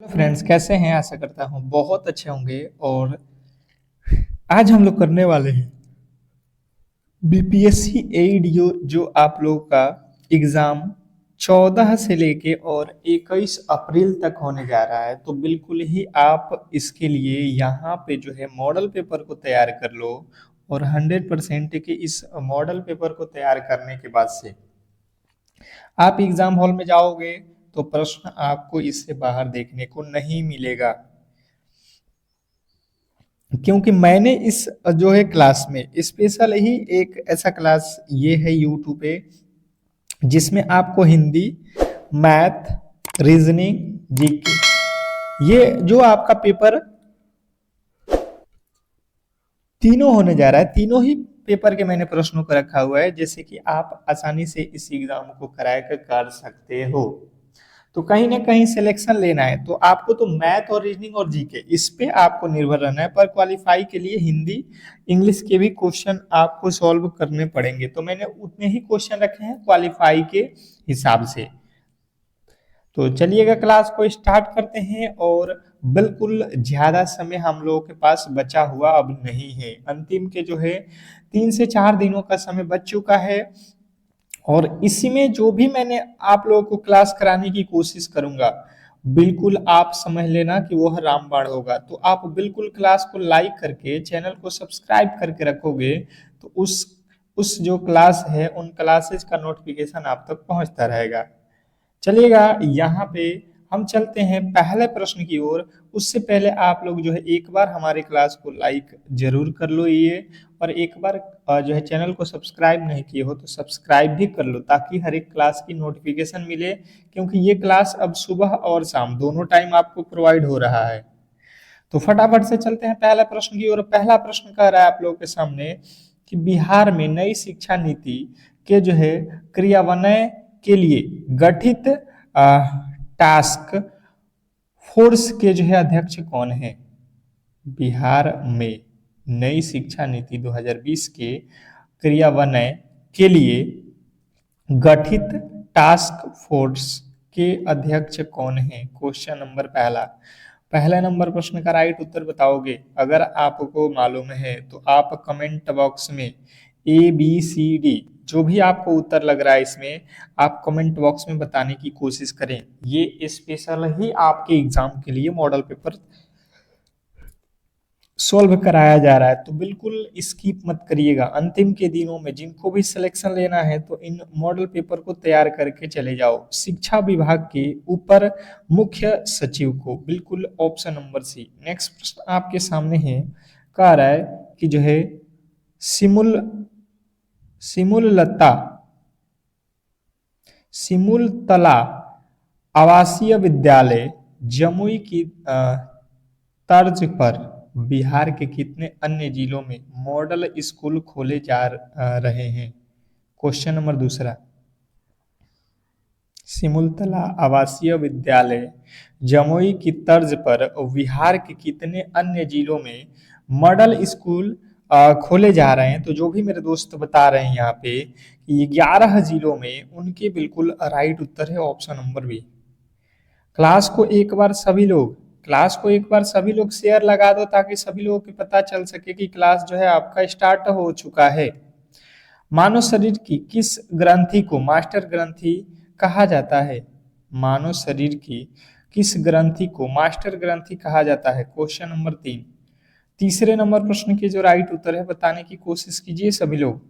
Hello friends, कैसे हैं? आशा करता हूँ बहुत अच्छे होंगे। और आज हम लोग करने वाले हैं बीपीएससी एईडीओ, जो आप लोगों का एग्ज़ाम 14 से लेके और 21 अप्रैल तक होने जा रहा है। तो बिल्कुल ही आप इसके लिए यहाँ पे जो है मॉडल पेपर को तैयार कर लो। और 100% के इस मॉडल पेपर को तैयार करने के बाद से आप एग्ज़ाम हॉल में जाओगे तो प्रश्न आपको इससे बाहर देखने को नहीं मिलेगा। क्योंकि मैंने इस जो है क्लास में स्पेशल ही एक ऐसा क्लास ये है यूट्यूब पे, जिसमें आपको हिंदी, मैथ, रीजनिंग, जीके, ये जो आपका पेपर तीनों होने जा रहा है, तीनों ही पेपर के मैंने प्रश्नों को रखा हुआ है, जैसे कि आप आसानी से इस एग्जाम को कराए कर सकते हो। तो कहीं ना कहीं सिलेक्शन लेना है तो आपको तो मैथ और रीजनिंग और जीके इस पे आपको निर्भर रहना है, पर क्वालिफाई के लिए हिंदी, इंग्लिश के भी क्वेश्चन आपको सॉल्व करने पड़ेंगे। तो मैंने उतने ही क्वेश्चन रखे हैं क्वालिफाई के हिसाब से। तो चलिएगा क्लास को स्टार्ट करते हैं। और बिल्कुल ज्यादा समय हम लोगों के पास बचा हुआ अब नहीं है। अंतिम के जो है 3 से 4 दिनों का समय बच चुका है। और इसी में जो भी मैंने आप लोगों को क्लास कराने की कोशिश करूंगा, बिल्कुल आप समझ लेना कि वह रामबाण होगा। तो आप बिल्कुल क्लास को लाइक करके चैनल को सब्सक्राइब करके रखोगे तो उस जो क्लास है उन क्लासेस का नोटिफिकेशन आप तक पहुंचता रहेगा। चलिएगा यहाँ पे हम चलते हैं पहले प्रश्न की ओर। उससे पहले आप लोग जो है एक बार हमारे क्लास को लाइक जरूर कर लो ये, और एक बार जो है चैनल को सब्सक्राइब नहीं किए हो तो सब्सक्राइब भी कर लो, ताकि हर एक क्लास की नोटिफिकेशन मिले। क्योंकि ये क्लास अब सुबह और शाम दोनों टाइम आपको प्रोवाइड हो रहा है। तो फटाफट से चलते हैं पहला प्रश्न की ओर। पहला प्रश्न कह रहा है आप लोगों के सामने कि बिहार में नई शिक्षा नीति के जो है क्रियान्वयन के लिए गठित टास्क फोर्स के जो है अध्यक्ष कौन है? बिहार में नई शिक्षा नीति 2020 के क्रियान्वयन के लिए गठित टास्क फोर्स के अध्यक्ष कौन है? क्वेश्चन नंबर पहला। पहला नंबर प्रश्न का राइट उत्तर बताओगे। अगर आपको मालूम है तो आप कमेंट बॉक्स में ABCD जो भी आपको उत्तर लग रहा है इसमें आप कमेंट बॉक्स में बताने की कोशिश करें। ये स्पेशल ही आपके एग्जाम के लिए मॉडल पेपर सॉल्व कराया जा रहा है। तो बिल्कुल स्किप मत करिएगा। अंतिम के दिनों में जिनको भी सिलेक्शन लेना है तो इन मॉडल पेपर को तैयार करके चले जाओ। शिक्षा विभाग के ऊपर मुख्य सचिव को, बिल्कुल ऑप्शन नंबर सी। नेक्स्ट प्रश्न आपके सामने है, कह रहा है कि जो है सिमुल सिमुललता सिमुलतला आवासीय विद्यालय जमुई की तर्ज पर बिहार के कितने अन्य जिलों में मॉडल स्कूल खोले जा रहे हैं? क्वेश्चन नंबर दूसरा। सिमुलतला आवासीय विद्यालय जमुई की तर्ज पर बिहार के कितने अन्य जिलों में मॉडल स्कूल खोले जा रहे हैं? तो जो भी मेरे दोस्त बता रहे हैं यहाँ पे कि 11 जिलों में, उनके बिल्कुल राइट उत्तर है ऑप्शन नंबर बी। क्लास को एक बार सभी लोग क्लास को एक बार सभी लोग शेयर लगा दो, ताकि सभी लोगों को पता चल सके कि क्लास जो है आपका स्टार्ट हो चुका है। मानव शरीर की किस ग्रंथि को मास्टर ग्रंथि कहा जाता है? मानव शरीर की किस ग्रंथि को मास्टर ग्रंथि कहा जाता है? Question number 3। तीसरे नंबर प्रश्न के जो राइट उत्तर है बताने की कोशिश कीजिए सभी लोग।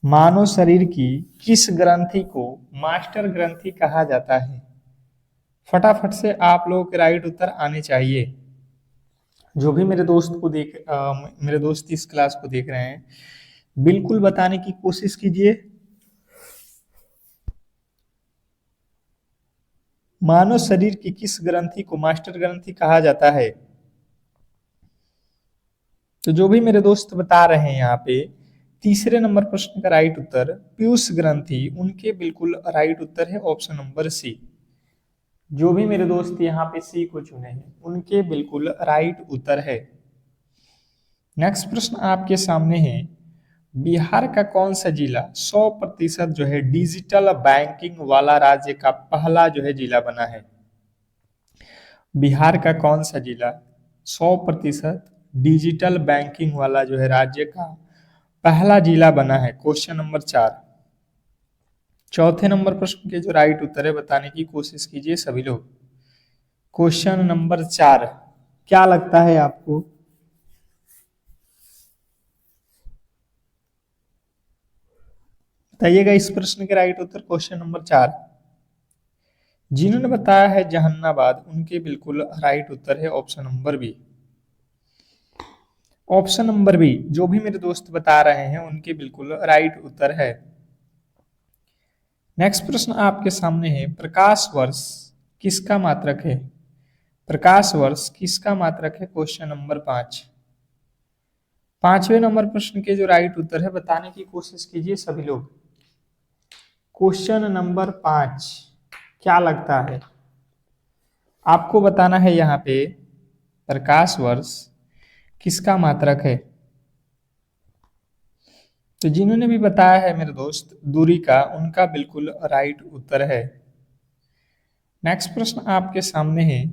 मानव शरीर की किस ग्रंथि को मास्टर ग्रंथि कहा जाता है? फटाफट से आप लोगों के राइट उत्तर आने चाहिए। जो भी मेरे दोस्त इस क्लास को देख रहे हैं, बिल्कुल बताने की कोशिश कीजिए। मानव शरीर की किस ग्रंथि को मास्टर ग्रंथि कहा जाता है? तो जो भी मेरे दोस्त बता रहे हैं यहाँ पे, तीसरे नंबर प्रश्न का राइट उत्तर पीयूष ग्रंथि, उनके बिल्कुल राइट उत्तर है ऑप्शन नंबर सी। जो भी मेरे दोस्त यहाँ पे सी को चुने हैं उनके बिल्कुल राइट उत्तर है। नेक्स्ट प्रश्न आपके सामने है, बिहार का कौन सा जिला 100% जो है डिजिटल बैंकिंग वाला राज्य का पहला जो है जिला बना है? बिहार का कौन सा जिला 100% डिजिटल बैंकिंग वाला जो है राज्य का पहला जिला बना है? Question number 4। चौथे नंबर प्रश्न के जो राइट उत्तर है बताने की कोशिश कीजिए सभी लोग। क्वेश्चन नंबर 4 क्या लगता है आपको? बताइएगा इस प्रश्न के राइट उत्तर। क्वेश्चन नंबर 4 जिन्होंने बताया है जहानाबाद, उनके बिल्कुल राइट उत्तर है option number B. Option number B जो भी मेरे दोस्त बता रहे हैं उनके बिल्कुल राइट उत्तर है। नेक्स्ट प्रश्न आपके सामने है, प्रकाश वर्ष किसका मात्रक है? प्रकाश वर्ष किसका मात्रक है? Question number 5। पांचवें नंबर प्रश्न के जो राइट उत्तर है बताने की कोशिश कीजिए सभी लोग। क्वेश्चन नंबर 5 क्या लगता है आपको? बताना है यहाँ पे प्रकाश वर्ष किसका मात्रक है। तो जिन्होंने भी बताया है मेरे दोस्त दूरी का, उनका बिल्कुल राइट उत्तर है। नेक्स्ट प्रश्न आपके सामने है,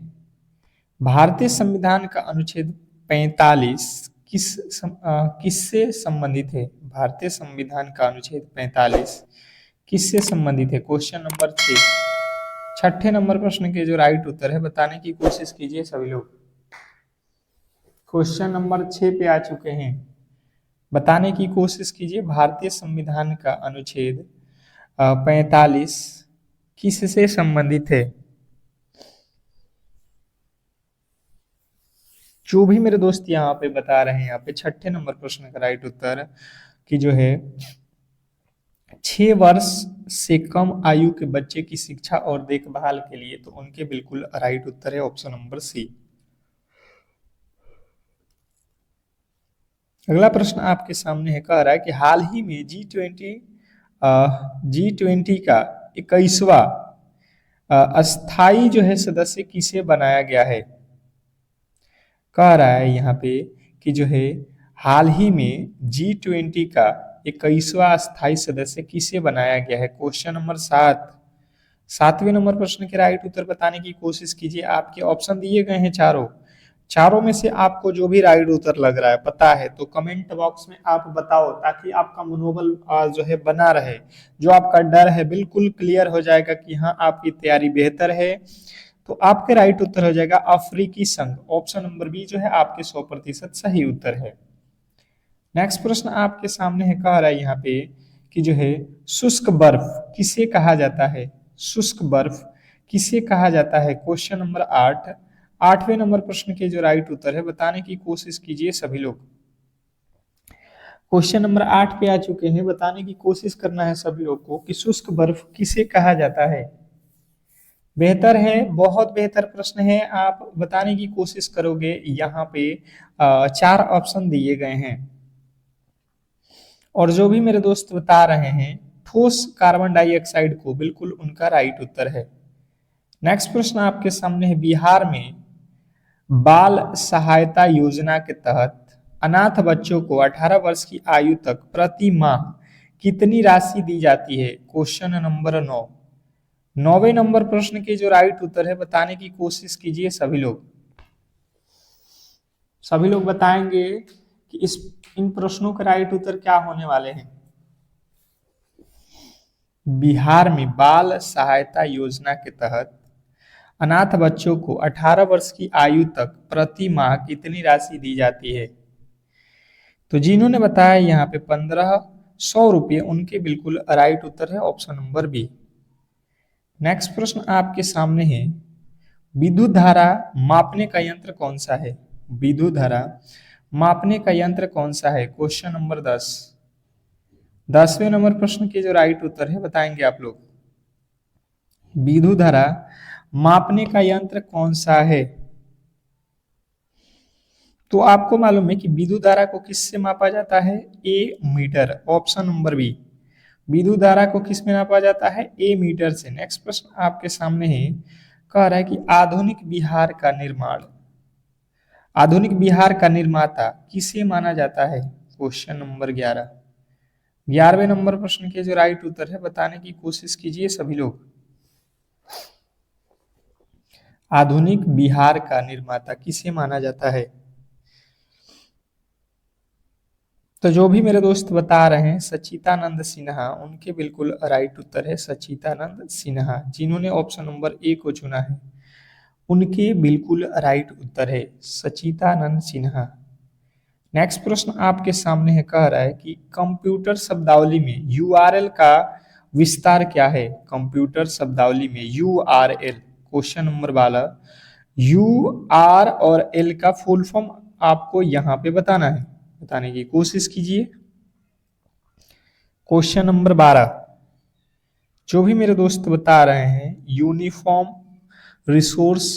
भारतीय संविधान का अनुच्छेद 45 किससे संबंधित है? भारतीय संविधान का अनुच्छेद 45 किससे संबंधित है? Question number 6। छठे नंबर प्रश्न के जो राइट उत्तर है बताने की कोशिश कीजिए सभी लोग। क्वेश्चन नंबर 6 पे आ चुके हैं, बताने की कोशिश कीजिए भारतीय संविधान का अनुच्छेद 45 किससे संबंधित है? जो भी मेरे दोस्त यहाँ पे बता रहे हैं, यहाँ पे छठे नंबर प्रश्न का राइट उत्तर कि जो है 6 वर्ष से कम आयु के बच्चे की शिक्षा और देखभाल के लिए, तो उनके बिल्कुल राइट उत्तर है ऑप्शन नंबर सी। अगला प्रश्न आपके सामने है, कह रहा है कि हाल ही में G20 का 21वां अस्थाई जो है सदस्य किसे बनाया गया है? कह रहा है यहाँ पे कि जो है हाल ही में G20 का 21वां अस्थाई सदस्य किसे बनाया गया है? Question number 7। सातवें नंबर प्रश्न के राइट उत्तर बताने की कोशिश कीजिए। आपके ऑप्शन दिए गए हैं चारों में से आपको जो भी राइट उत्तर लग रहा है पता है तो कमेंट बॉक्स में आप बताओ, ताकि आपका मनोबल जो है बना रहे। जो आपका डर है बिल्कुल क्लियर हो जाएगा कि हाँ आपकी तैयारी बेहतर है। तो आपके राइट उत्तर हो जाएगा अफ्रीकी संघ। ऑप्शन नंबर बी जो है आपके 100% सही उत्तर है। नेक्स्ट प्रश्न आपके सामने है, कह रहा है यहाँ पे कि जो है शुष्क बर्फ किसे कहा जाता है? शुष्क बर्फ किसे कहा जाता है? Question number 8। आठवें नंबर प्रश्न के जो राइट उत्तर है बताने की कोशिश कीजिए सभी लोग। क्वेश्चन नंबर 8 पे आ चुके हैं, बताने की कोशिश करना है सभी लोग को कि शुष्क बर्फ किसे कहा जाता है। बेहतर है, बहुत बेहतर प्रश्न है। आप बताने की कोशिश करोगे। यहाँ पे 4 ऑप्शन दिए गए हैं और जो भी मेरे दोस्त बता रहे हैं ठोस कार्बन डाइऑक्साइड को, बिल्कुल उनका राइट उत्तर है। नेक्स्ट प्रश्न आपके सामने है, बिहार में बाल सहायता योजना के तहत अनाथ बच्चों को 18 वर्ष की आयु तक प्रति माह कितनी राशि दी जाती है? Question number 9। नौवें नंबर प्रश्न के जो राइट उत्तर है बताने की कोशिश कीजिए सभी लोग। सभी लोग बताएंगे कि इन प्रश्नों के राइट उत्तर क्या होने वाले हैं। बिहार में बाल सहायता योजना के तहत अनाथ बच्चों को 18 वर्ष की आयु तक प्रति माह कितनी राशि दी जाती है? तो जिन्होंने बताया यहाँ पे 1500 रुपये, उनके बिल्कुल राइट उत्तर है ऑप्शन नंबर बी। नेक्स्ट प्रश्न आपके सामने है, विद्युत धारा मापने का यंत्र कौन सा है? विद्युत धारा मापने का यंत्र कौन सा है? Question number 10। 10वें नंबर प्रश्न के जो राइट उत्तर है बताएंगे आप लोग। विद्युत धारा मापने का यंत्र कौन सा है? तो आपको मालूम है कि विद्युत धारा को किससे मापा जाता है? Ammeter. Option number B. विद्युत धारा को किस में नापा जाता है? ए मीटर से। नेक्स्ट प्रश्न आपके सामने है, कह रहा है कि आधुनिक बिहार का निर्माता किसे माना जाता है? Question number 11। 11वें नंबर प्रश्न के जो राइट उत्तर है बताने की कोशिश कीजिए सभी लोग। आधुनिक बिहार का निर्माता किसे माना जाता है? तो जो भी मेरे दोस्त बता रहे हैं सच्चिदानंद सिन्हा, उनके बिल्कुल राइट उत्तर है सच्चिदानंद सिन्हा। जिन्होंने ऑप्शन नंबर ए को चुना है उनके बिल्कुल राइट उत्तर है सच्चिदानंद सिन्हा। नेक्स्ट प्रश्न आपके सामने है, कह रहा है कि कंप्यूटर शब्दावली में यूआरएल का विस्तार क्या है? कंप्यूटर शब्दावली में URL, question number 12, U R और एल का फुल फॉर्म आपको यहां पे बताना है, बताने की कोशिश कीजिए। क्वेश्चन नंबर 12 जो भी मेरे दोस्त बता रहे हैं यूनिफॉर्म रिसोर्स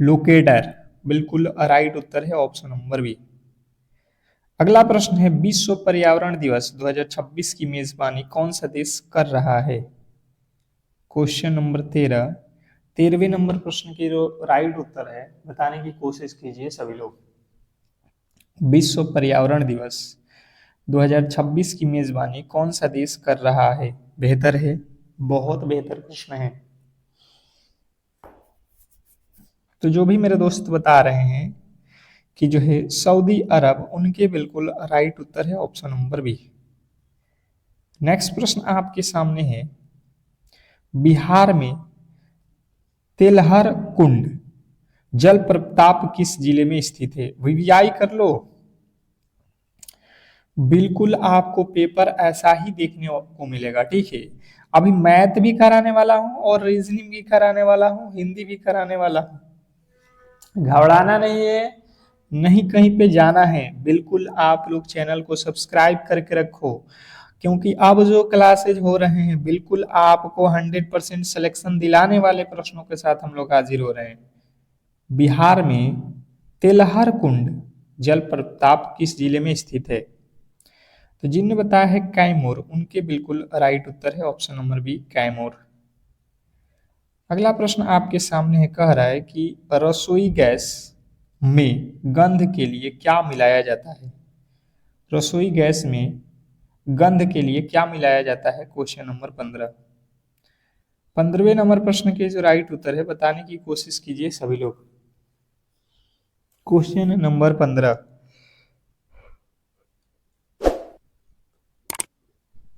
लोकेटर, बिल्कुल राइट उत्तर है ऑप्शन नंबर बी। अगला प्रश्न है विश्व पर्यावरण दिवस 2026 की मेजबानी कौन सा देश कर रहा है? क्वेश्चन नंबर 13, 13वें नंबर प्रश्न के जो राइट उत्तर है बताने की कोशिश कीजिए सभी लोग। विश्व पर्यावरण दिवस 2026 की मेजबानी कौन सा देश कर रहा है? बेहतर है, बहुत बेहतर प्रश्न है। तो जो भी मेरे दोस्त बता रहे हैं कि जो है सऊदी अरब, उनके बिल्कुल राइट उत्तर है ऑप्शन नंबर बी। नेक्स्ट प्रश्न आपके सामने है बिहार में तेलहर कुंड जल प्रपात किस जिले में स्थित है? वीवीआई कर लो। बिल्कुल आपको पेपर ऐसा ही देखने को मिलेगा, ठीक है। अभी मैथ भी कराने वाला हूं और रीजनिंग भी कराने वाला हूं, हिंदी भी कराने वाला हूं। घबराना नहीं है, नहीं कहीं पे जाना है। बिल्कुल आप लोग चैनल को सब्सक्राइब करके रखो, क्योंकि अब जो क्लासेज हो रहे हैं बिल्कुल आपको 100% सिलेक्शन दिलाने वाले प्रश्नों के साथ हम लोग हाजिर हो रहे हैं। बिहार में तेलहर कुंड जल प्रपात किस जिले में स्थित है? तो जिनने बताया है कैमूर, उनके बिल्कुल राइट उत्तर है ऑप्शन नंबर बी कैमूर। अगला प्रश्न आपके सामने है, कह रहा है कि रसोई गैस में गंध के लिए क्या मिलाया जाता है? रसोई गैस में गंध के लिए क्या मिलाया जाता है? Question number 15। 15वें नंबर प्रश्न के जो राइट उत्तर है बताने की कोशिश कीजिए सभी लोग। क्वेश्चन नंबर 15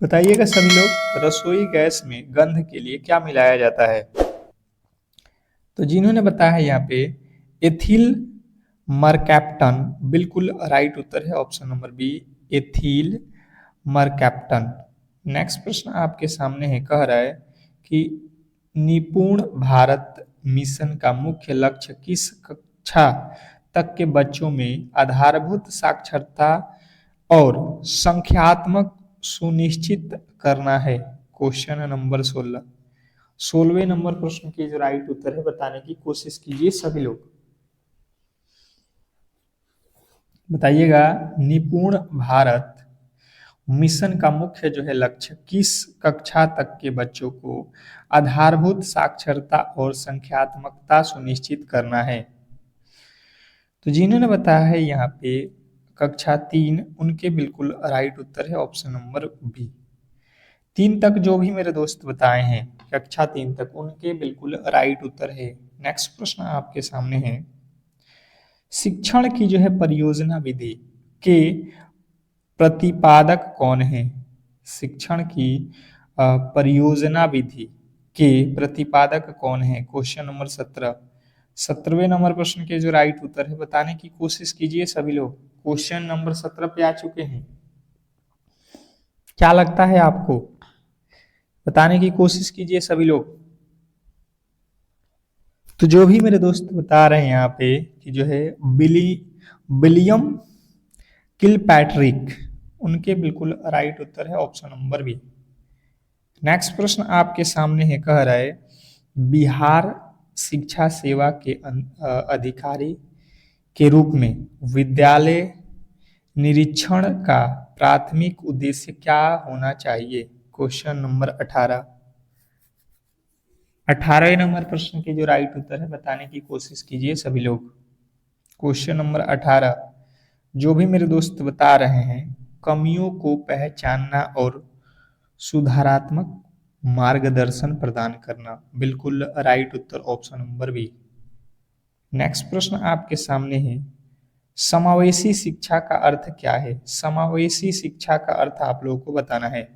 बताइएगा सभी लोग, रसोई गैस में गंध के लिए क्या मिलाया जाता है? तो जिन्होंने बताया है यहाँ पे एथिल मरकैप्टन, बिल्कुल राइट उत्तर है option number B ethyl mercaptan. Next प्रश्न आपके सामने है, कह रहा है कि निपुण भारत मिशन का मुख्य लक्ष्य किस कक्षा तक के बच्चों में आधारभूत साक्षरता और संख्यात्मक सुनिश्चित करना है? Question number 16। 16वें नंबर प्रश्न के जो राइट उत्तर है बताने की कोशिश कीजिए सभी लोग। बताइएगा निपुण भारत मिशन का मुख्य जो है लक्ष्य किस कक्षा तक के बच्चों को आधारभूत साक्षरता और संख्यात्मकता सुनिश्चित करना है? तो जिन्होंने बताया है यहाँ पे कक्षा 3, उनके बिल्कुल राइट उत्तर है ऑप्शन नंबर बी। 3 तक जो भी मेरे दोस्त बताए हैं कक्षा 3 तक, उनके बिल्कुल राइट उत्तर है। नेक्स्ट प्रश्न आपके सामने है शिक्षण की जो है परियोजना विधि के प्रतिपादक कौन है? शिक्षण की परियोजना विधि के प्रतिपादक कौन है? Question number 17। 17वें नंबर प्रश्न के जो राइट उत्तर है बताने की कोशिश कीजिए सभी लोग। क्वेश्चन नंबर 17 पे आ चुके हैं। क्या लगता है आपको? बताने की कोशिश कीजिए सभी लोग। तो जो भी मेरे दोस्त बता रहे हैं यहाँ पे कि जो है विलियम किलपैट्रिक, उनके बिल्कुल राइट उत्तर है ऑप्शन नंबर बी। नेक्स्ट प्रश्न आपके सामने है, कह रहा है बिहार शिक्षा सेवा के अधिकारी के रूप में विद्यालय निरीक्षण का प्राथमिक उद्देश्य क्या होना चाहिए? Question number 18। 18वें नंबर प्रश्न के जो राइट उत्तर है बताने की कोशिश कीजिए सभी लोग। क्वेश्चन नंबर 18 जो भी मेरे दोस्त बता रहे हैं कमियों को पहचानना और सुधारात्मक मार्गदर्शन प्रदान करना, बिल्कुल राइट उत्तर ऑप्शन नंबर बी। नेक्स्ट प्रश्न आपके सामने है, समावेशी शिक्षा का अर्थ क्या है? समावेशी शिक्षा का अर्थ आप लोगों को बताना है।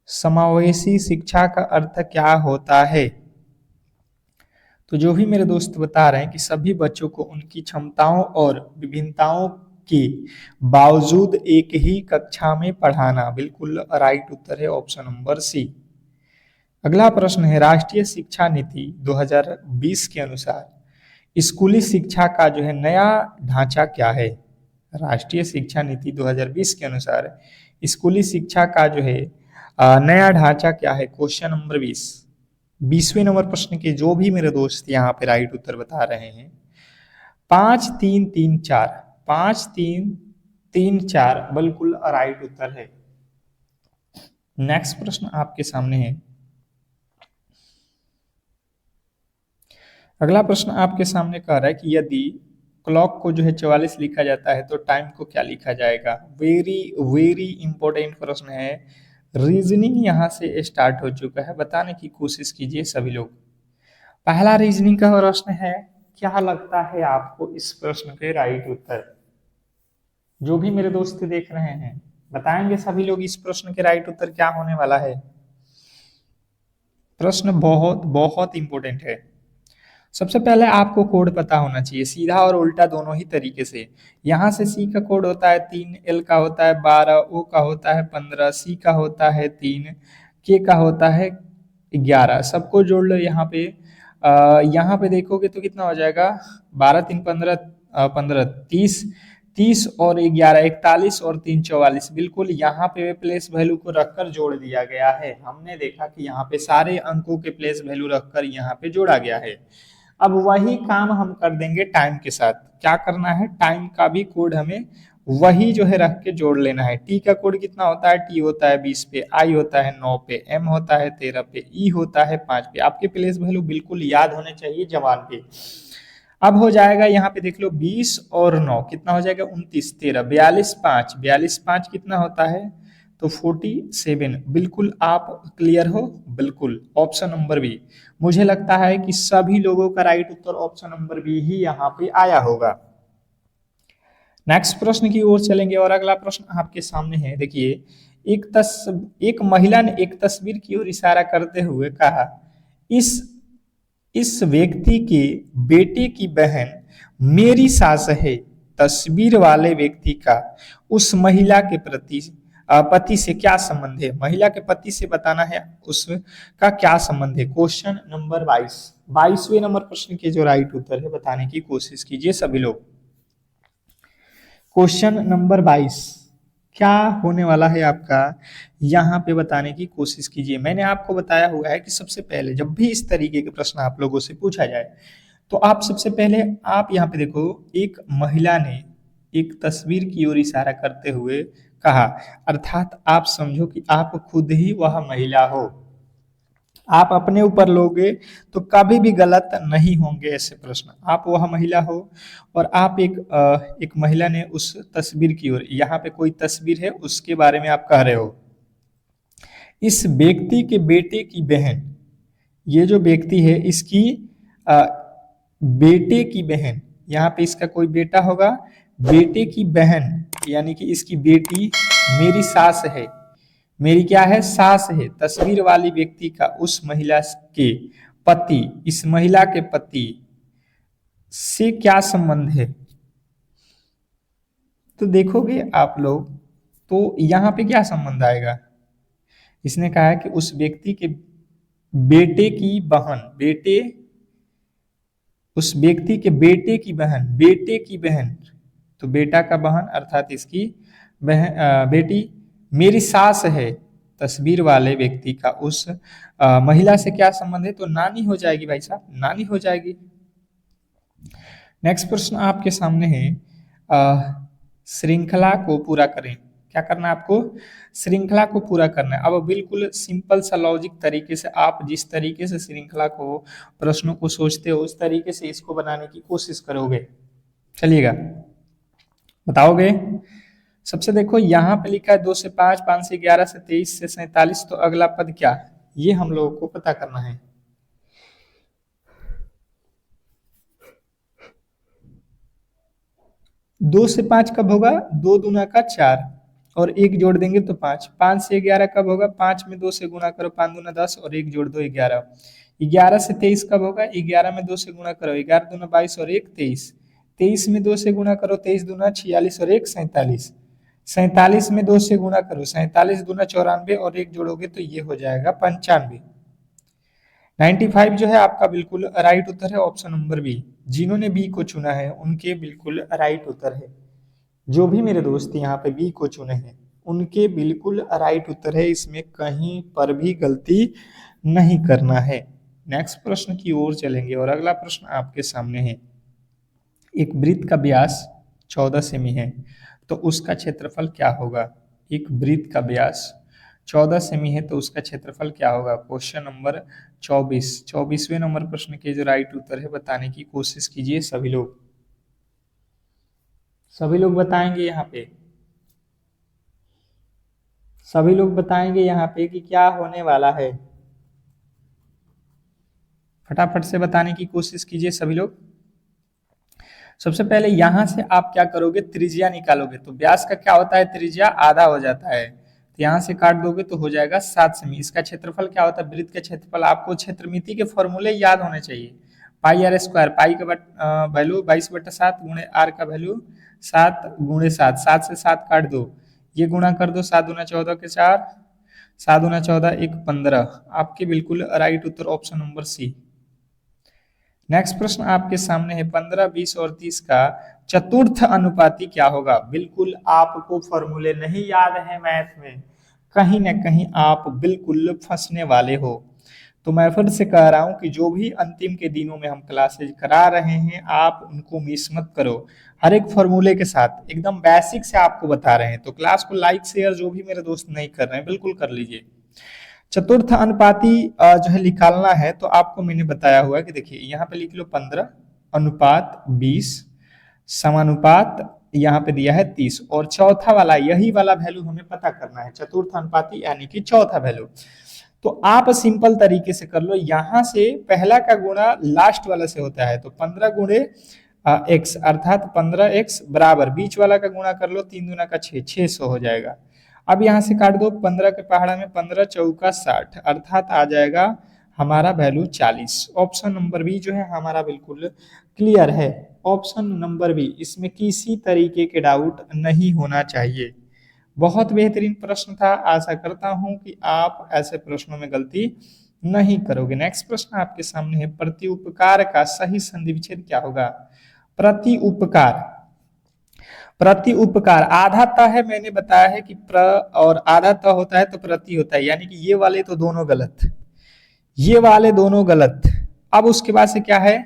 समावेशी शिक्षा का अर्थ क्या होता है? तो जो भी मेरे दोस्त बता रहे हैं कि सभी बच्चों को उनकी क्षमताओं और विभिन्नताओं के बावजूद एक ही कक्षा में पढ़ाना, बिल्कुल राइट उत्तर है ऑप्शन नंबर सी। अगला प्रश्न है, राष्ट्रीय शिक्षा नीति 2020 के अनुसार स्कूली शिक्षा का जो है नया ढांचा क्या है? राष्ट्रीय शिक्षा नीति 2020 के अनुसार स्कूली शिक्षा का जो है नया ढांचा क्या है? Question number 20। 20वें नंबर प्रश्न के जो भी मेरे दोस्त यहाँ पे राइट उत्तर बता रहे हैं, 5 3 3 4, 5 3 3 4 बिल्कुल राइट उत्तर है। नेक्स्ट प्रश्न आपके सामने है, अगला प्रश्न आपके सामने कह रहा है कि यदि क्लॉक को जो है 44 लिखा जाता है तो टाइम को क्या लिखा जाएगा? वेरी वेरी इंपॉर्टेंट प्रश्न है। रीजनिंग यहाँ से स्टार्ट हो चुका है, बताने की कोशिश कीजिए सभी लोग। पहला रीजनिंग का प्रश्न है, क्या लगता है आपको इस प्रश्न के राइट उत्तर? जो भी मेरे दोस्त देख रहे हैं बताएंगे सभी लोग इस प्रश्न के राइट उत्तर क्या होने वाला है। प्रश्न बहुत बहुत इंपॉर्टेंट है। सबसे पहले आपको कोड पता होना चाहिए, सीधा और उल्टा दोनों ही तरीके से। यहाँ से सी का कोड होता है 3, एल का होता है 12, ओ का होता है 15, सी का होता है 3, के का होता है 11। सबको जोड़ लो यहाँ पे। यहाँ पे देखोगे तो कितना हो जाएगा? 12 3 15, 15 30, 30 और 11 41 और 3 44। बिल्कुल यहाँ पे प्लेस वैल्यू को रखकर जोड़ दिया गया है। हमने देखा कि यहाँ पे सारे अंकों के प्लेस वैल्यू रखकर यहाँ पे जोड़ा गया है। अब वही काम हम कर देंगे टाइम के साथ। क्या करना है? टाइम का भी कोड हमें वही जो है रख के जोड़ लेना है। टी का कोड कितना होता है? टी होता है 20 पे, आई होता है 9 पे, एम होता है 13 पे, ई होता है 5 पे। आपके प्लेस वैल्यू बिल्कुल याद होने चाहिए जवान पे। अब हो जाएगा यहाँ पे देख लो 20 और 9 कितना हो जाएगा? 29, 13, 42 5, 42 5 कितना होता है? तो 47। बिल्कुल आप क्लियर हो? बिल्कुल ऑप्शन नंबर बी। मुझे लगता है कि सभी लोगों का राइट उत्तर ऑप्शन नंबर बी ही यहाँ पे आया होगा। नेक्स्ट प्रश्न की ओर चलेंगे और अगला प्रश्न आपके सामने है। देखिए, एक महिला ने एक तस्वीर की ओर इशारा करते हुए कहा, इस व्यक्ति के बेटे की बहन मेरी सास है। तस्वीर वाले व्यक्ति का उस महिला के प्रति पति से क्या संबंध है? महिला के पति से बताना है उसका क्या संबंध है। Question number 22। 22वें नंबर प्रश्न के जो राइट उत्तर है बताने की कोशिश कीजिए सभी लोग। क्वेश्चन नंबर 22 क्या होने वाला है आपका, यहाँ पे बताने की कोशिश कीजिए। मैंने आपको बताया हुआ है कि सबसे पहले जब भी इस तरीके के प्रश्न आप लोगों से पूछा जाए तो आप सबसे पहले आप यहाँ पे देखो, एक महिला ने एक तस्वीर की ओर इशारा करते हुए कहा, अर्थात आप समझो कि आप खुद ही वह महिला हो। आप अपने ऊपर लोगे तो कभी भी गलत नहीं होंगे ऐसे प्रश्न। आप वह महिला हो और आप एक महिला ने उस तस्वीर की ओर, यहाँ पे कोई तस्वीर है उसके बारे में आप कह रहे हो। इस व्यक्ति के बेटे की बहन, ये जो व्यक्ति है इसकी बेटे की बहन, यहाँ पे इसका कोई बेटा होगा, बेटे की बहन यानी कि इसकी बेटी मेरी सास है। मेरी क्या है? सास है। तस्वीर वाली व्यक्ति का उस महिला के पति, इस महिला के पति से क्या संबंध है? तो देखोगे आप लोग तो यहाँ पे क्या संबंध आएगा? इसने कहा है कि उस व्यक्ति के बेटे की बहन, उस व्यक्ति के बेटे की बहन, बेटे की बहन, तो बेटा का बहन अर्थात इसकी बहन बेटी मेरी सास है। तस्वीर वाले व्यक्ति का उस महिला से क्या संबंध है? तो नानी हो जाएगी भाई साहब, नानी हो जाएगी। नेक्स्ट प्रश्न आपके सामने है, श्रृंखला को पूरा करें। क्या करना है आपको? श्रृंखला को पूरा करना है। अब बिल्कुल सिंपल सा लॉजिक तरीके से आप जिस तरीके से श्रृंखला को, प्रश्नों को सोचते हो उस तरीके से इसको बनाने की कोशिश करोगे। चलिएगा, बताओगे। सबसे देखो यहाँ पे लिखा है 2 से 5, 5 से 11, से 23, से 47, तो अगला पद क्या है ये हम लोगों को पता करना है। 2 से 5 कब होगा, 2 दूना का 4 और 1 जोड़ देंगे तो 5। 5 से 11 कब होगा, 5 में 2 से गुणा करो, 5 दूना 10 और 1 जोड़ दो 11। 11 से 23 कब होगा, 11 में 2 से गुणा करो, 11 दूना 22 और 1 23। 23 में 2 से गुणा करो, 23 दूना 46 और 1 47। 47 में 2 से गुणा करो, 47 दूना 94 और 1 जोड़ोगे तो ये हो जाएगा 95। 95 जो है आपका बिल्कुल राइट उत्तर है, ऑप्शन नंबर बी। जिन्होंने बी को चुना है उनके बिल्कुल राइट उत्तर है। जो भी मेरे दोस्त यहाँ पे बी को चुने हैं उनके बिल्कुल राइट उत्तर है, इसमें कहीं पर भी गलती नहीं करना है। नेक्स्ट प्रश्न की ओर चलेंगे और अगला प्रश्न आपके सामने है। एक वृत्त का व्यास 14 सेमी है तो उसका क्षेत्रफल क्या होगा। एक वृत्त का व्यास 14 सेमी है तो उसका क्षेत्रफल क्या होगा। क्वेश्चन नंबर 24, 24वें नंबर प्रश्न के जो राइट उत्तर है बताने की कोशिश कीजिए सभी लोग। सभी लोग बताएंगे यहाँ पे, सभी लोग बताएंगे यहाँ पे कि क्या होने वाला है। फटाफट से बताने की कोशिश कीजिए सभी लोग। सबसे पहले यहां से आप क्या करोगे, त्रिज्या निकालोगे तो व्यास का क्या होता है, त्रिज्या आधा हो जाता है, तो यहां से काट दोगे तो हो जाएगा 7 सेमी। इसका क्षेत्रफल क्या होता है, वृत्त का क्षेत्रफल, आपको क्षेत्रमिति के फॉर्मूले याद होने चाहिए। पाई आर स्क्वायर, पाई का वैल्यू 22/7 गुणे आर का वैल्यू 7 गुणे 7, 7 से 7 काट दो, ये गुणा कर दो, 7 दूना 14 के 4, 7 दूना 14 1 15। आपके बिल्कुल राइट उत्तर ऑप्शन नंबर सी। नेक्स्ट प्रश्न आपके सामने है 15, 20 और 30 का चतुर्थ अनुपाती क्या होगा। बिल्कुल आपको फॉर्मूले नहीं याद है मैथ में, कहीं ना कहीं आप बिल्कुल फंसने वाले हो। तो मैं फिर से कह रहा हूं कि जो भी अंतिम के दिनों में हम क्लासेज करा रहे हैं आप उनको मिस मत करो, हर एक फॉर्मूले के साथ एकदम बेसिक से आपको बता रहे हैं। तो क्लास को लाइक शेयर जो भी मेरे दोस्त नहीं कर रहे हैं बिल्कुल कर लीजिए। चतुर्थ अनुपाती जो है निकालना है तो आपको मैंने बताया हुआ है कि देखिए यहाँ पे लिख लो 15 अनुपात 20 समानुपात यहाँ पे दिया है 30 और चौथा वाला यही वाला वैल्यू हमें पता करना है, चतुर्थ अनुपाती यानी कि चौथा वैल्यू। तो आप सिंपल तरीके से कर लो, यहां से पहला का गुणा लास्ट वाला से होता है तो 15 गुणे एक्स अर्थात 15x बराबर बीच वाला का गुणा कर लो, 3 दूना का 6, 600 हो जाएगा। अब यहां से काट दो, 15 के पहाड़ा में 15 चौका 60 अर्थात आ जाएगा हमारा वैल्यू 40। ऑप्शन नंबर बी जो है हमारा बिल्कुल क्लियर है, ऑप्शन नंबर बी, इसमें किसी तरीके के डाउट नहीं होना चाहिए। बहुत बेहतरीन प्रश्न था, आशा करता हूं कि आप ऐसे प्रश्नों में गलती नहीं करोगे। नेक्स्ट प्रश्न आपके सामने है, प्रति उपकार का सही संधि विच्छेद क्या होगा। प्रति उपकार, प्रति उपकार आधा त है, मैंने बताया है कि प्र और आधा त होता है तो प्रति होता है, यानी कि ये वाले तो दोनों गलत, ये वाले दोनों गलत। अब उसके बाद से क्या है,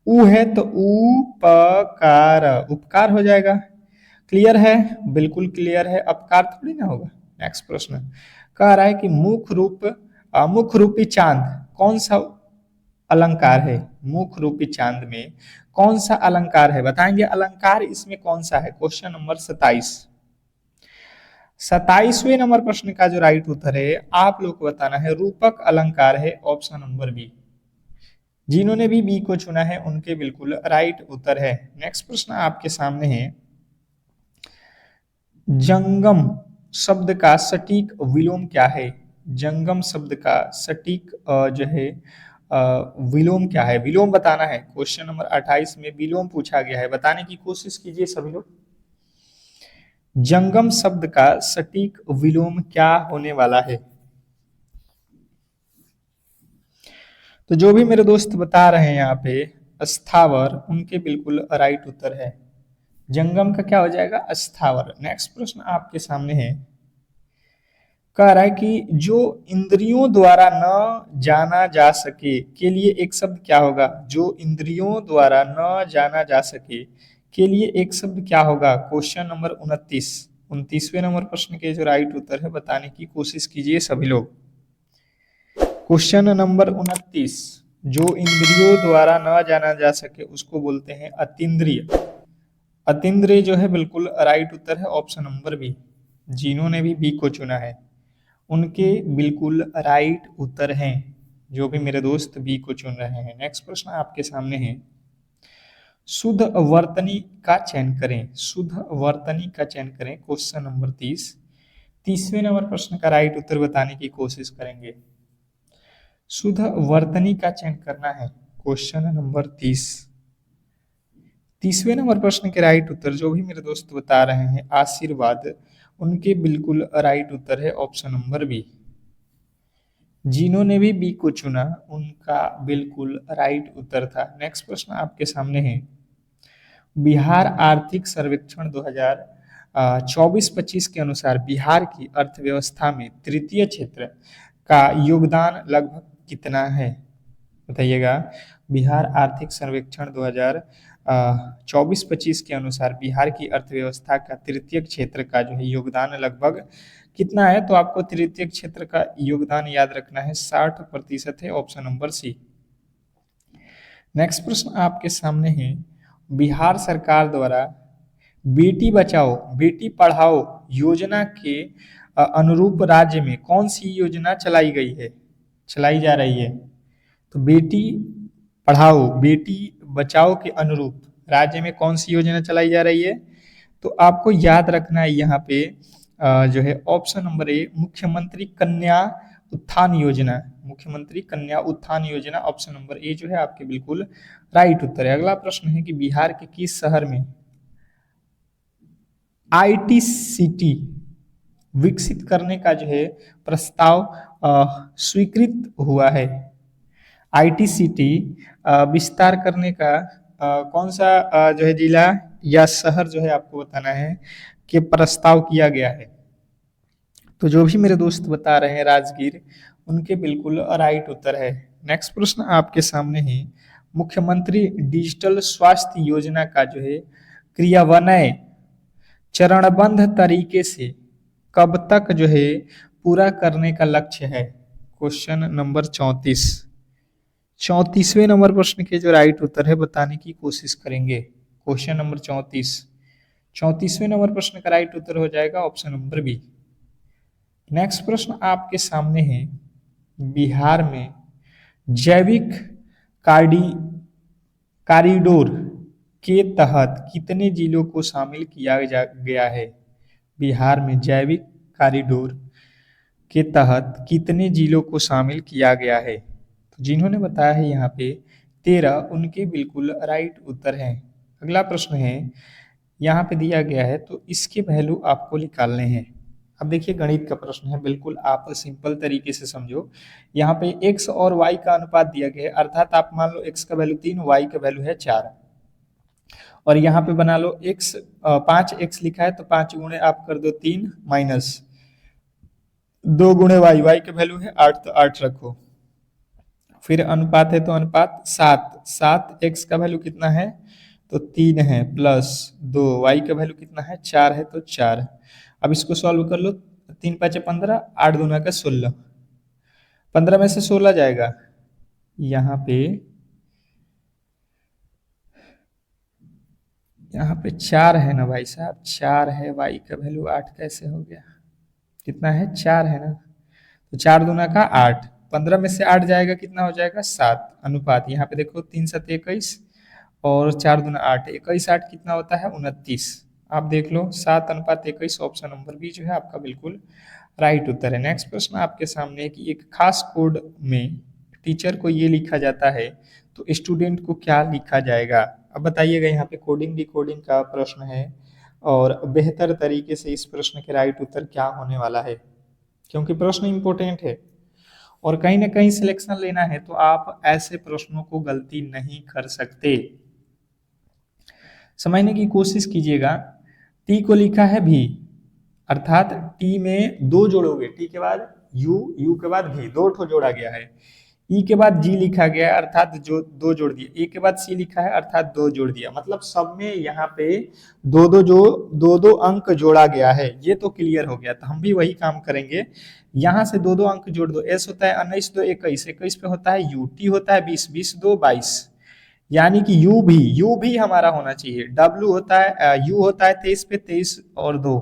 उ है तो उपकार, उपकार हो जाएगा। क्लियर है, बिल्कुल क्लियर है, अपकार थोड़ी ना होगा। नेक्स्ट प्रश्न कह रहा है कि मुख रूपी चांद कौन सा अलंकार है। मुख रूपी चांद में कौन सा अलंकार है, बताएंगे अलंकार इसमें कौन सा है। क्वेश्चन नंबर 27, 27वें नंबर प्रश्न का जो राइट उत्तर है आप लोग को बताना है, रूपक अलंकार है, ऑप्शन नंबर बी। जिन्होंने भी बी को चुना है उनके बिल्कुल राइट उत्तर है। नेक्स्ट प्रश्न आपके सामने है, जंगम शब्द का सटीक विलोम क्या है। जंगम शब्द का सटीक जो है विलोम क्या है, विलोम बताना है। क्वेश्चन नंबर 28 में विलोम पूछा गया है, बताने की कोशिश कीजिए सभी लोग। जंगम शब्द का सटीक विलोम क्या होने वाला है। तो जो भी मेरे दोस्त बता रहे हैं यहाँ पे स्थावर, उनके बिल्कुल राइट उत्तर है, जंगम का क्या हो जाएगा, स्थावर। नेक्स्ट प्रश्न आपके सामने है, कह रहा है कि जो इंद्रियों द्वारा न जाना जा सके के लिए एक शब्द क्या होगा। जो इंद्रियों द्वारा न जाना जा सके के लिए एक शब्द क्या होगा। क्वेश्चन नंबर 29, 29वें नंबर प्रश्न के जो राइट उत्तर है बताने की कोशिश कीजिए सभी लोग। क्वेश्चन नंबर 29, जो इंद्रियों द्वारा न जाना जा सके उसको बोलते हैं अतीन्द्रिय। अतीन्द्रिय जो है बिल्कुल राइट उत्तर है, ऑप्शन नंबर बी। जिन्होंने भी बी को चुना है उनके बिल्कुल राइट उत्तर हैं, जो भी मेरे दोस्त बी को चुन रहे हैं। नेक्स्ट प्रश्न आपके सामने है, शुद्ध वर्तनी का चयन करें। शुद्ध वर्तनी का चयन करें, क्वेश्चन नंबर 30। 30वें नंबर प्रश्न का राइट उत्तर बताने की कोशिश करेंगे। शुद्ध वर्तनी का चयन करना है, क्वेश्चन नंबर 30। 30वें नंबर प्रश्न के राइट उत्तर जो भी मेरे दोस्त बता रहे हैं आशीर्वाद, उनके बिल्कुल राइट उत्तर है ऑप्शन नंबर बी। जिन्होंने भी बी को चुना उनका बिल्कुल राइट उत्तर था। नेक्स्ट प्रश्न आपके सामने है, बिहार आर्थिक सर्वेक्षण 2024-25 के अनुसार बिहार की अर्थव्यवस्था में तृतीय क्षेत्र का योगदान लगभग कितना है, बताइएगा। बिहार आर्थिक सर्वेक्षण 2024-25 के अनुसार बिहार की अर्थव्यवस्था का तृतीय क्षेत्र का जो है योगदान लगभग कितना है, तो आपको तृतीय क्षेत्र का योगदान याद रखना है 60% है, ऑप्शन नंबर सी। नेक्स्ट प्रश्न आपके सामने है, बिहार सरकार द्वारा बेटी बचाओ बेटी पढ़ाओ योजना के अनुरूप राज्य में कौन सी योजना चलाई जा रही है। तो बेटी पढ़ाओ बेटी बचाओ के अनुरूप राज्य में कौन सी योजना चलाई जा रही है, तो आपको याद रखना है यहाँ पे जो है ऑप्शन नंबर ए, मुख्यमंत्री कन्या उत्थान योजना। मुख्यमंत्री Kanya Utthan Yojana, option number A जो है आपके बिल्कुल राइट उत्तर है। अगला प्रश्न है कि बिहार के किस शहर में आईटी सिटी विकसित करने का जो है प्रस्ताव स्वीकृत हुआ है। आईटी सिटी विस्तार करने का कौन सा जो है जिला या शहर जो है आपको बताना है कि प्रस्ताव किया गया है। तो जो भी मेरे दोस्त बता रहे हैं राजगीर, उनके बिल्कुल राइट उत्तर है। नेक्स्ट प्रश्न आपके सामने है, मुख्यमंत्री डिजिटल स्वास्थ्य योजना का जो है क्रियान्वयन चरणबद्ध तरीके से कब तक जो है पूरा करने का लक्ष्य है। Question number 34। 34वें नंबर प्रश्न के जो राइट उत्तर है बताने की कोशिश करेंगे। क्वेश्चन नंबर 34, 34वें नंबर प्रश्न का राइट उत्तर हो जाएगा ऑप्शन नंबर बी। नेक्स्ट प्रश्न आपके सामने है, बिहार में जैविक कॉरिडोर के तहत कितने जिलों को शामिल किया गया है। बिहार में जैविक कॉरिडोर के तहत कितने जिलों को शामिल किया गया है, तो जिन्होंने बताया है यहाँ पे 13, उनके बिल्कुल राइट उत्तर है। अगला प्रश्न है, यहाँ पे दिया गया है तो इसके वैल्यू आपको निकालने हैं। अब देखिए गणित का प्रश्न है, बिल्कुल आप सिंपल तरीके से समझो। यहाँ पे x और y का अनुपात दिया गया है, अर्थात आप मान लो x का वैल्यू 3, y का वैल्यू है 4, और यहाँ पे बना लो x 5x लिखा है तो 5 गुणे आप कर दो 3 माइनस 2 गुणे y, y के वैल्यू है 8 तो 8 रखो, फिर अनुपात है तो अनुपात 7 x का वैल्यू कितना है तो 3 है, प्लस 2 y का वैल्यू कितना है 4 है तो 4। अब इसको सॉल्व कर लो, 3 5 15, 8 दूना का 16, 15 में से 16 जाएगा, यहाँ पे 4 है ना भाई साहब, 4 है, y का वैल्यू 8 कैसे हो गया, कितना है 4 है ना, तो 4 दूना का 8, 15 में से 8 जाएगा कितना हो जाएगा 7, अनुपात यहाँ पे देखो 3 7 21 और 4 दूना 8, 21 8 कितना होता है 29, आप देख लो 7:21, ऑप्शन नंबर बी जो है आपका बिल्कुल राइट उत्तर है। नेक्स्ट प्रश्न आपके सामने है कि एक खास कोड में टीचर को ये लिखा जाता है तो स्टूडेंट को क्या लिखा जाएगा। अब बताइएगा, यहाँ पे कोडिंग डिकोडिंग का प्रश्न है और बेहतर तरीके से इस प्रश्न के राइट उत्तर क्या होने वाला है, क्योंकि प्रश्न इंपॉर्टेंट है और कहीं ना कहीं सिलेक्शन लेना है तो आप ऐसे प्रश्नों को गलती नहीं कर सकते। समझने की कोशिश कीजिएगा। टी को लिखा है भी, अर्थात टी में 2 जोड़ोगे, टी के बाद यू, यू के बाद भी, 2 ठो जोड़ा गया है। ई के बाद जी लिखा गया है अर्थात जो 2 जोड़ दिया, ए के बाद सी लिखा है अर्थात 2 जोड़ दिया, मतलब सब में यहाँ पे 2 अंक जोड़ा गया है। ये तो क्लियर हो गया, तो हम भी वही काम करेंगे, यहाँ से 2 अंक जोड़ दो। एस होता है 19 2 21, 21 पे होता है यू, टी होता है 20 20 2 22, यानी कि यू भी हमारा होना चाहिए। डब्ल्यू होता है यू होता है 23 पे 23 और 2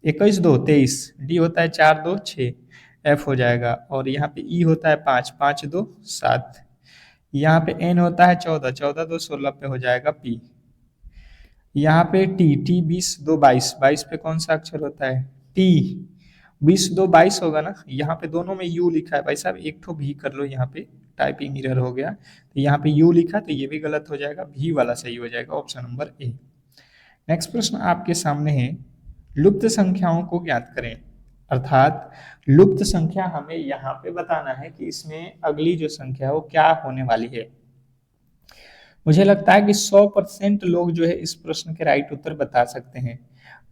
21 2 23, डी होता है 4 2 6, एफ हो जाएगा। और यहाँ पे ई होता है 5 5 2 7, यहाँ पे एन होता है 14 14 2 16 पे हो जाएगा पी। यहाँ पे टी टी 20 2 22 22 पे कौन सा अक्षर होता है टी, 20 2 22 होगा ना। यहाँ पे दोनों में यू लिखा है भाई साहब, एक ठो भी कर लो, यहाँ पे टाइपिंग एरर हो गया, तो यहाँ पे यू लिखा तो ये भी गलत हो जाएगा, भी वाला सही हो जाएगा, ऑप्शन नंबर ए। नेक्स्ट प्रश्न आपके सामने है, लुप्त संख्याओं को ज्ञात करें। अर्थात लुप्त संख्या हमें यहाँ पे बताना है कि इसमें अगली जो संख्या है वो क्या होने वाली है। मुझे लगता है कि 100% लोग जो है इस प्रश्न के राइट उत्तर बता सकते हैं।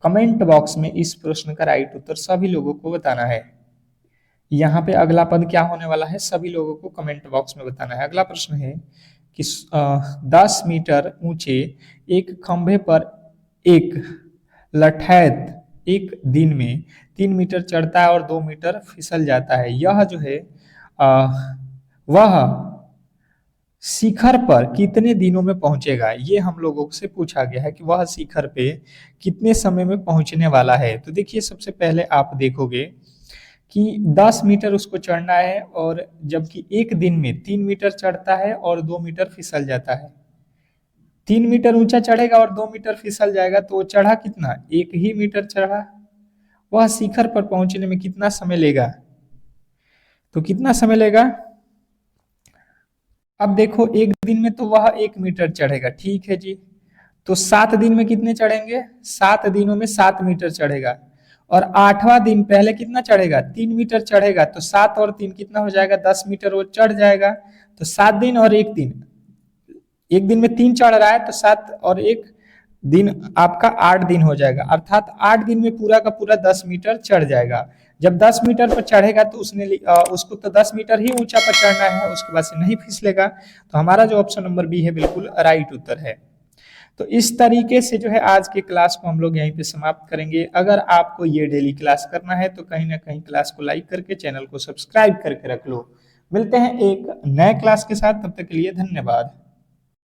कमेंट बॉक्स में इस प्रश्न का राइट उत्तर सभी लोगों को बताना है। यहाँ पे अगला पद क्या होने वाला है, सभी लोगों को कमेंट बॉक्स में बताना है। अगला प्रश्न है कि 10 मीटर ऊंचे एक खंभे पर एक लठैत एक दिन में 3 मीटर चढ़ता है और 2 मीटर फिसल जाता है। यह जो है वह शिखर पर कितने दिनों में पहुंचेगा, ये हम लोगों से पूछा गया है कि वह शिखर पे कितने समय में पहुंचने वाला है। तो देखिए सबसे पहले आप देखोगे कि 10 मीटर उसको चढ़ना है, और जबकि एक दिन में 3 मीटर चढ़ता है और 2 मीटर फिसल जाता है। 3 मीटर ऊंचा चढ़ेगा और 2 मीटर फिसल जाएगा, तो वो चढ़ा कितना, 1 ही मीटर चढ़ा। वह शिखर पर पहुंचने में कितना समय लेगा, तो कितना समय लेगा। अब देखो एक दिन में तो वह 1 मीटर चढ़ेगा, ठीक है जी, तो 7 दिन में कितने चढ़ेंगे, 7 दिनों में 7 मीटर चढ़ेगा। और 8वां दिन पहले कितना चढ़ेगा, 3 मीटर चढ़ेगा, तो 7 और 3 कितना हो जाएगा, 10 मीटर वो चढ़ जाएगा। तो 7 दिन और 1 दिन, एक दिन में 3 चढ़ रहा है, तो 7 और 1 दिन आपका 8 दिन हो जाएगा। अर्थात 8 दिन में पूरा का पूरा 10 मीटर चढ़ जाएगा। जब 10 मीटर पर चढ़ेगा तो उसको तो 10 मीटर ही ऊंचा पर चढ़ना है, उसके बाद से नहीं फिसलेगा। तो हमारा जो ऑप्शन नंबर बी है बिल्कुल राइट उत्तर है। तो इस तरीके से जो है आज के क्लास को हम लोग यहीं पे समाप्त करेंगे। अगर आपको ये डेली क्लास करना है तो कहीं ना कहीं क्लास को लाइक करके चैनल को सब्सक्राइब करके रख लो। मिलते हैं एक नए क्लास के साथ, तब तक के लिए धन्यवाद।